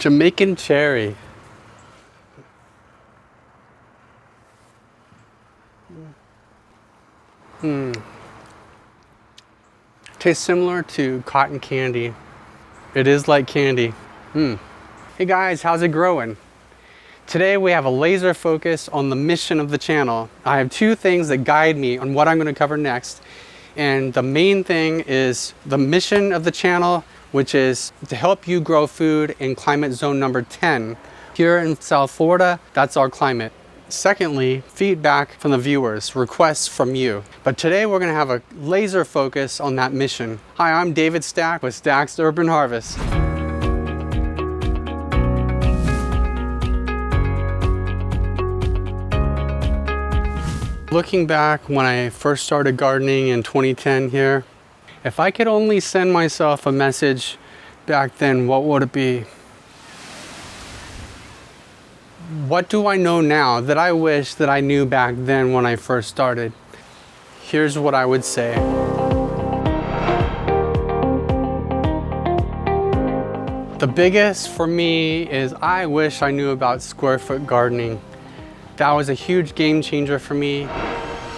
Jamaican cherry. Tastes similar to cotton candy. It is like candy. Hey guys, how's it growing? Today we have a laser focus on the mission of the channel. I have two things that guide me on what I'm going to cover next. And the main thing is the mission of the channel, which is to help you grow food in climate zone number 10. Here in South Florida, that's our climate. Secondly, feedback from the viewers, requests from you. But today we're going to have a laser focus on that mission. Hi, I'm David Stack with Stack's Urban Harvest. Looking back when I first started gardening in 2010 here, if I could only send myself a message back then, what would it be? What do I know now that I wish that I knew back then when I first started? Here's what I would say. The biggest for me is I wish I knew about square foot gardening. That was a huge game changer for me.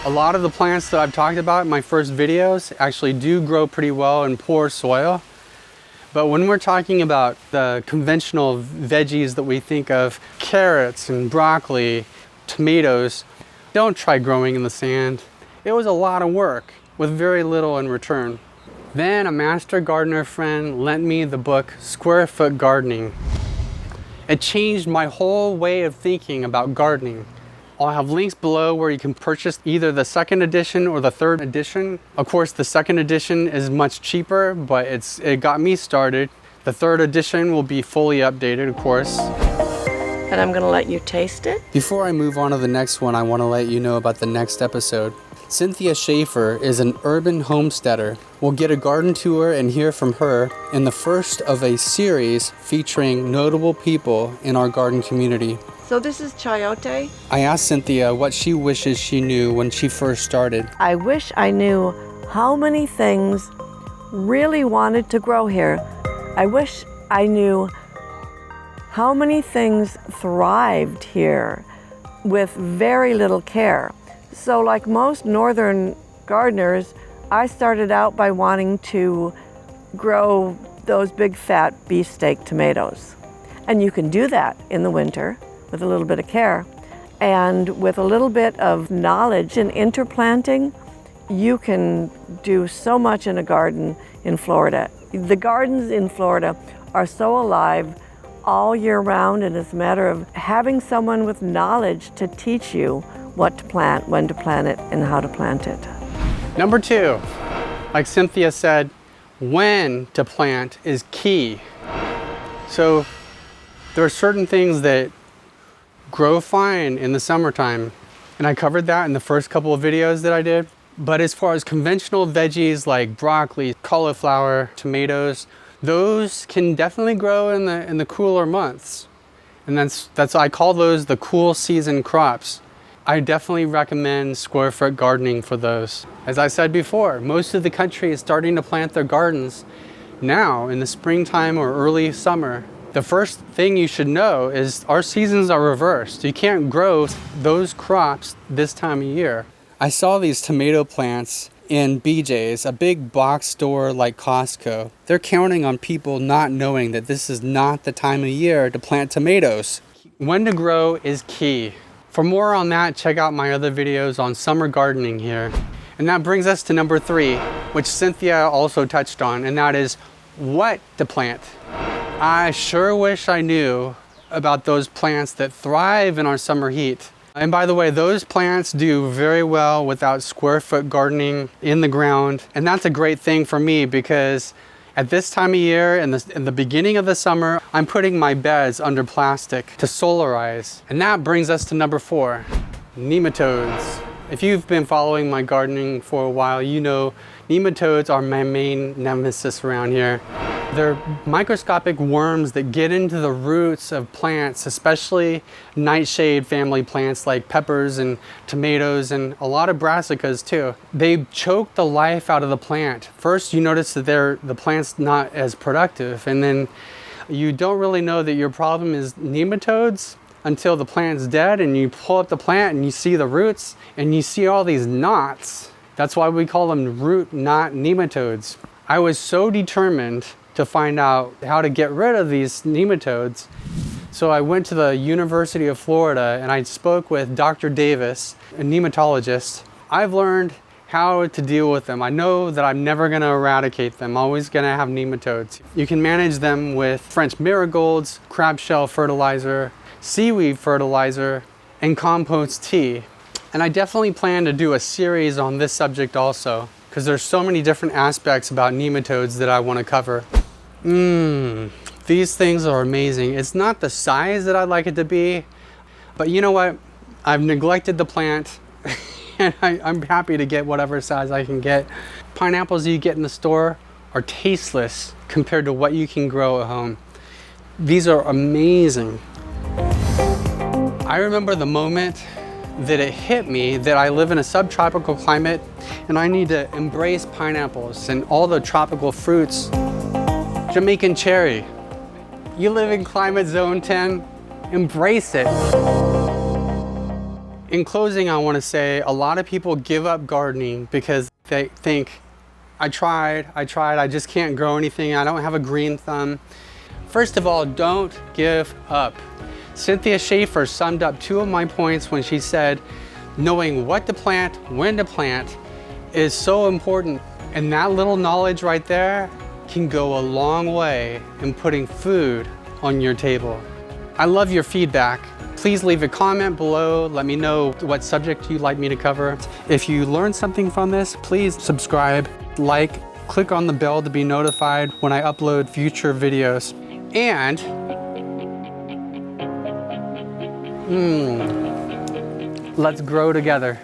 A lot of the plants that I've talked about in my first videos actually do grow pretty well in poor soil. But when we're talking about the conventional veggies that we think of, carrots and broccoli, tomatoes, don't try growing in the sand. It was a lot of work with very little in return. Then a master gardener friend lent me the book Square Foot Gardening. It changed my whole way of thinking about gardening. I'll have links below where you can purchase either the second edition or the third edition. Of course, the second edition is much cheaper, but it got me started. The third edition will be fully updated, of course. And I'm gonna let you taste it. Before I move on to the next one, I want to let you know about the next episode. Cynthia Schaefer is an urban homesteader. We'll get a garden tour and hear from her in the first of a series featuring notable people in our garden community. So this is chayote. I asked Cynthia what she wishes she knew when she first started. I wish I knew how many things really wanted to grow here. I wish I knew how many things thrived here with very little care. So like most northern gardeners, I started out by wanting to grow those big fat beefsteak tomatoes. And you can do that in the winter with a little bit of care. And with a little bit of knowledge in interplanting, you can do so much in a garden in Florida. The gardens in Florida are so alive all year round, and it's a matter of having someone with knowledge to teach you what to plant, when to plant it, and how to plant it. Number two, like Cynthia said, when to plant is key. So there are certain things that grow fine in the summertime, and I covered that in the first couple of videos that I did. But as far as conventional veggies like broccoli, cauliflower, tomatoes, those can definitely grow in the cooler months. And that's I call those the cool season crops. I definitely recommend square foot gardening for those. As I said before, most of the country is starting to plant their gardens now in the springtime or early summer. The first thing you should know is our seasons are reversed. You can't grow those crops this time of year. I saw these tomato plants in BJ's, a big box store like Costco. They're counting on people not knowing that this is not the time of year to plant tomatoes. When to grow is key. For more on that, check out my other videos on summer gardening here. And that brings us to number three, which Cynthia also touched on, and that is what to plant. I sure wish I knew about those plants that thrive in our summer heat. And by the way, those plants do very well without square foot gardening in the ground. And that's a great thing for me because at this time of year, in the beginning of the summer, I'm putting my beds under plastic to solarize. And that brings us to number four, nematodes. If you've been following my gardening for a while, you know nematodes are my main nemesis around here. They're microscopic worms that get into the roots of plants, especially nightshade family plants like peppers and tomatoes and a lot of brassicas too. They choke the life out of the plant. First, you notice that the plant's not as productive, and then You don't really know that your problem is nematodes until the plant's dead and you pull up the plant and you see the roots and you see all these knots. That's why we call them root knot nematodes. I was so determined to find out how to get rid of these nematodes. So I went to the University of Florida and I spoke with Dr. Davis, a nematologist. I've learned how to deal with them. I know that I'm never gonna eradicate them. I'm always gonna have nematodes. You can manage them with French marigolds, crab shell fertilizer, seaweed fertilizer, and compost tea. And I definitely plan to do a series on this subject also, because there's so many different aspects about nematodes that I wanna cover. These things are amazing. It's not the size that I'd like it to be, but you know what? I've neglected the plant and I'm happy to get whatever size I can get. Pineapples you get in the store are tasteless compared to what you can grow at home. These are amazing. I remember the moment that it hit me that I live in a subtropical climate and I need to embrace pineapples and all the tropical fruits. Jamaican cherry. You live in climate zone 10, embrace it. In closing, I want to say a lot of people give up gardening because they think, I tried, I just can't grow anything, I don't have a green thumb. First of all, don't give up. Cynthia Schaefer summed up 2 of my points when she said, knowing what to plant, when to plant is so important. And that little knowledge right there can go a long way in putting food on your table. I love your feedback. Please leave a comment below. Let me know what subject you'd like me to cover. If you learned something from this, please subscribe, like, click on the bell to be notified when I upload future videos. And let's grow together.